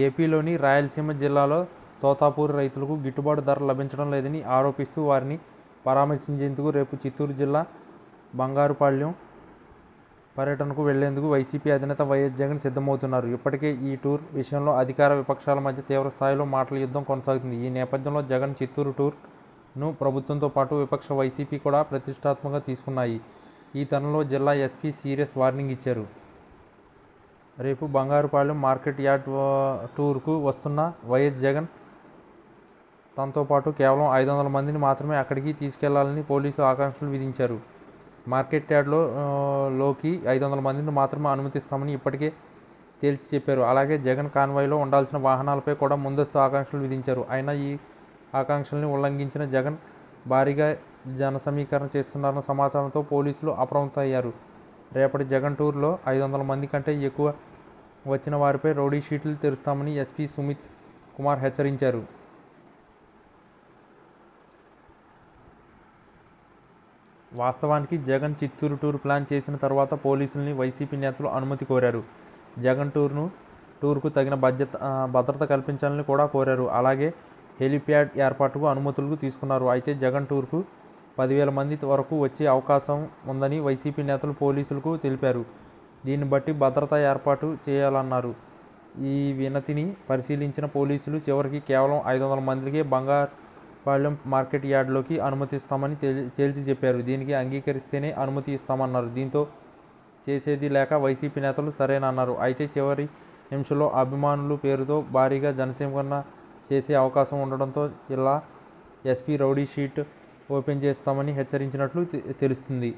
ఏపీలోని రాయలసీమ జిల్లాలో తోతాపూర్ రైతులకు గిట్టుబాటు ధర లభించడం లేదని ఆరోపిస్తూ వారిని పరామర్శించేందుకు రేపు చిత్తూరు జిల్లా బంగారుపాళ్యం పర్యటనకు వెళ్లేందుకు వైసీపీ అధినేత వైఎస్ జగన్ సిద్ధమవుతున్నారు. ఇప్పటికే ఈ టూర్ విషయంలో అధికార విపక్షాల మధ్య తీవ్ర స్థాయిలో మాటల యుద్ధం కొనసాగుతుంది. ఈ నేపథ్యంలో జగన్ చిత్తూరు టూర్ను ప్రభుత్వంతో పాటు విపక్ష వైసీపీ కూడా ప్రతిష్టాత్మకంగా తీసుకున్నాయి. ఈ తరుణంలో జిల్లా ఎస్పీ సీరియస్ వార్నింగ్ ఇచ్చారు. రేపు బంగారుపాళ్యం మార్కెట్ యార్డ్ టూర్కు వస్తున్న వైఎస్ జగన్ తనతో పాటు కేవలం 500 మందిని మాత్రమే అక్కడికి తీసుకెళ్లాలని పోలీసులు ఆంక్షలు విధించారు. మార్కెట్ యార్డ్లోకి 500 మందిని మాత్రమే అనుమతిస్తామని ఇప్పటికే తేల్చి చెప్పారు. అలాగే జగన్ కాన్వాయ్లో ఉండాల్సిన వాహనాలపై కూడా ముందస్తు ఆంక్షలు విధించారు. అయినా ఈ ఆంక్షల్ని ఉల్లంఘించిన జగన్ భారీగా జన సమీకరణ చేస్తున్నారన్న సమాచారంతో పోలీసులు అప్రమత్తమయ్యారు. రేపటి జగన్ టూర్లో 500 మంది కంటే ఎక్కువ వచ్చిన వారిపై రౌడీ షీట్లు తెరుస్తామని ఎస్పీ సుమిత్ కుమార్ హెచ్చరించారు. వాస్తవానికి జగన్ చిత్తూరు టూర్ ప్లాన్ చేసిన తర్వాత పోలీసుల్ని వైసీపీ నేతలు అనుమతి కోరారు. జగన్ టూర్కు తగిన భద్రత కల్పించాలని కూడా కోరారు. అలాగే హెలీప్యాడ్ ఏర్పాటుకు అనుమతులు తీసుకున్నారు. అయితే జగన్ టూర్కు 10,000 మంది వరకు వచ్చే అవకాశం ఉందని వైసీపీ నేతలు పోలీసులకు తెలిపారు. దీన్ని బట్టి భద్రత ఏర్పాటు చేయాలన్నారు. ఈ వినతిని పరిశీలించిన పోలీసులు చివరికి కేవలం 500 మందికే బంగారుపాళ్యం మార్కెట్ యార్డ్లోకి అనుమతిస్తామని తేల్చి చెప్పారు. దీనికి అంగీకరిస్తేనే అనుమతి ఇస్తామన్నారు. దీంతో చేసేది లేక వైసీపీ నేతలు సరేనన్నారు. అయితే చివరి నిమిషంలో అభిమానుల పేరుతో భారీగా జనసేకరణ చేసే అవకాశం ఉండడంతో ఇలా ఎస్పీ రౌడీ షీట్ ఓపెన్ చేస్తామని హెచ్చరించినట్లు తెలుస్తుంది.